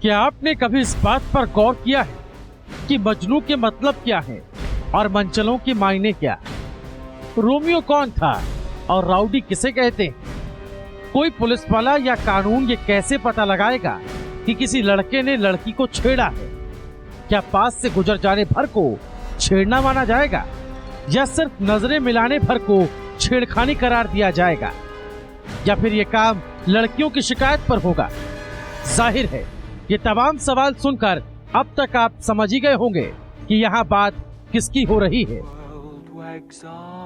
क्या आपने कभी इस बात पर गौर किया है कि मजनू के मतलब क्या है और मनचलों के मायने क्या? रोमियो कौन था और राउडी किसे कहते हैं? कोई पुलिस वाला या कानून ये कैसे पता लगाएगा कि किसी लड़के ने लड़की को छेड़ा है? क्या पास से गुजर जाने भर को छेड़ना माना जाएगा या सिर्फ नजरें मिलाने भर को छेड़खानी करार दिया जाएगा? या फिर ये काम लड़कियों की शिकायत पर होगा? जाहिर है ये तमाम सवाल सुनकर अब तक आप समझ ही गए होंगे कि यहाँ बात किसकी हो रही है।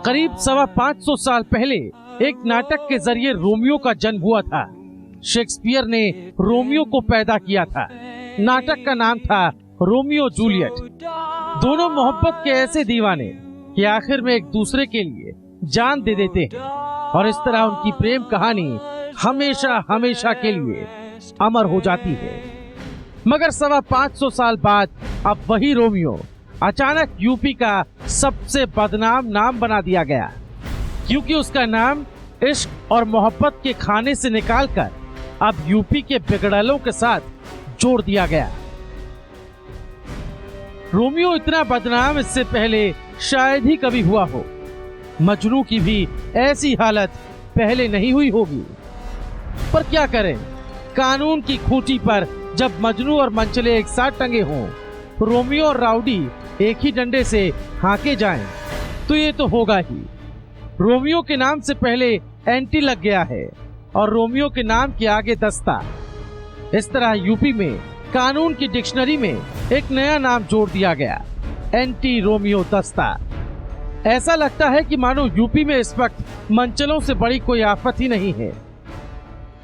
करीब 550 साल पहले एक नाटक के जरिए रोमियो का जन्म हुआ था। शेक्सपियर ने रोमियो को पैदा किया था। नाटक का नाम था रोमियो जूलियट। दोनों मोहब्बत के ऐसे दीवाने कि आखिर में एक दूसरे के लिए जान दे देते हैं और इस तरह उनकी प्रेम कहानी हमेशा हमेशा के लिए अमर हो जाती है। मगर 550 साल बाद अब वही रोमियो अचानक यूपी का सबसे बदनाम नाम बना दिया गया, क्योंकि उसका नाम इश्क और मोहब्बत के खाने से निकालकर अब यूपी के बिगड़लों के साथ जोड़ दिया गया। रोमियो इतना बदनाम इससे पहले शायद ही कभी हुआ हो। मजनू की भी ऐसी हालत पहले नहीं हुई होगी। पर क्या करें, कानून की खूंटी पर जब मजनू और मनचले एक साथ टंगे हों, रोमियो और राउडी एक ही डंडे से हाके जाएं, तो ये तो होगा ही। रोमियो के नाम से पहले एंटी लग गया है और रोमियो के नाम के आगे दस्ता। इस तरह यूपी में कानून की डिक्शनरी में एक नया नाम जोड़ दिया गया, एंटी रोमियो दस्ता। ऐसा लगता है कि मानो यूपी में इस वक्त मनचलों से बड़ी कोई आफत ही नहीं है।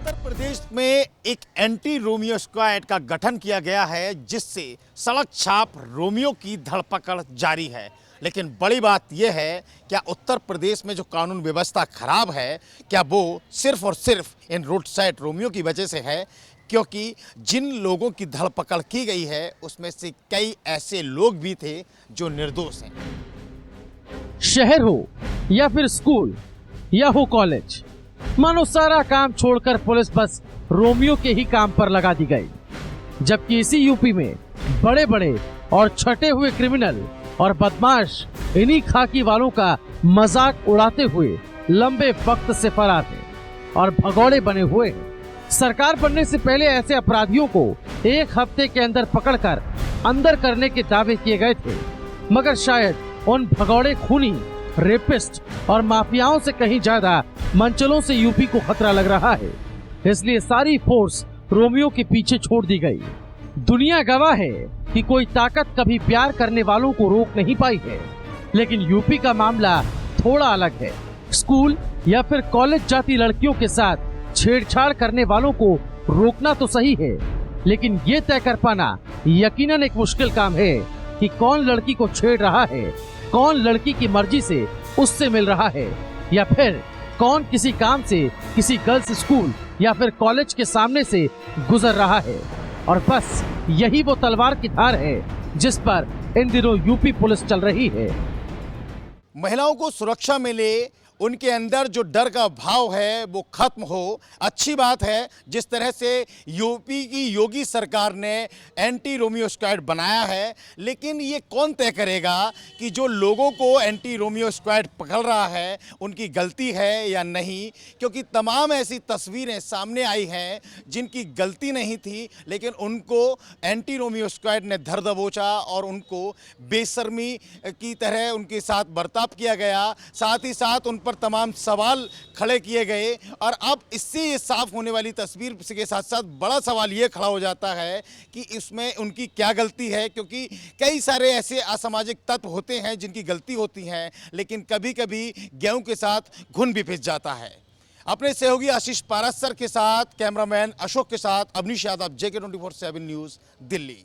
उत्तर प्रदेश में एक एंटी रोमियो स्क्वाड का गठन किया गया है, जिससे सड़क छाप रोमियो की धरपकड़ जारी है। लेकिन बड़ी बात यह है, क्या उत्तर प्रदेश में जो कानून व्यवस्था खराब है, क्या वो सिर्फ और सिर्फ इन रोड साइड रोमियो की वजह से है? क्योंकि जिन लोगों की धरपकड़ की गई है उसमें से कई ऐसे लोग भी थे जो निर्दोष हैं। शहर हो या फिर स्कूल या हो कॉलेज, मानो सारा काम छोड़कर पुलिस बस रोमियो के ही काम पर लगा दी गई। जबकि इसी यूपी में बड़े बड़े और छटे हुए क्रिमिनल और बदमाश इन्हीं खाकी वालों का मजाक उड़ाते हुए लंबे वक्त से फरार हैं और भगौड़े बने हुए हैं। सरकार बनने से पहले ऐसे अपराधियों को एक हफ्ते के अंदर पकड़कर अंदर करने के दावे किए गए थे, मगर शायद उन भगौड़े खूनी, रेपिस्ट और माफियाओं से कहीं ज्यादा मनचलों से यूपी को खतरा लग रहा है। इसलिए सारी फोर्स रोमियो के पीछे छोड़ दी गई। दुनिया गवाह है कि कोई ताकत कभी प्यार करने वालों को रोक नहीं पाई है, लेकिन यूपी का मामला थोड़ा अलग है। स्कूल या फिर कॉलेज जाती लड़कियों के साथ छेड़छाड़ करने वालों को रोकना तो सही है, लेकिन ये तय कर पाना यकीनन एक मुश्किल काम है कि कौन लड़की को छेड़ रहा है, कौन लड़की की मर्जी से उससे मिल रहा है, या फिर कौन किसी काम से किसी गर्ल्स स्कूल या फिर कॉलेज के सामने से गुजर रहा है। और बस यही वो तलवार की धार है जिस पर इन दिनों यूपी पुलिस चल रही है। महिलाओं को सुरक्षा मिले, उनके अंदर जो डर का भाव है वो खत्म हो। अच्छी बात है जिस तरह से यूपी की योगी सरकार ने एंटी रोमियो स्क्वाड बनाया है, लेकिन ये कौन तय करेगा कि जो लोगों को एंटी रोमियो स्क्वाड पकड़ रहा है उनकी गलती है या नहीं? क्योंकि तमाम ऐसी तस्वीरें सामने आई हैं जिनकी गलती नहीं थी, लेकिन उनको एंटी रोमियो स्क्वाड ने धर दबोचा और उनको बेशर्मी की तरह उनके साथ बर्ताव किया गया। साथ ही साथ उन पर तमाम सवाल खड़े किए गए। और अब इससे ये साफ होने वाली तस्वीर के साथ साथ बड़ा सवाल ये खड़ा हो जाता है कि इसमें उनकी क्या गलती है, क्योंकि कई सारे ऐसे असामाजिक तत्व होते हैं जिनकी गलती होती है, लेकिन कभी कभी गेहूं के साथ घुन भी पिस जाता है। अपने सहयोगी आशीष पारासर के साथ, कैमरामैन अशोक के साथ अवनीश यादव, JK 24/7 न्यूज़, दिल्ली।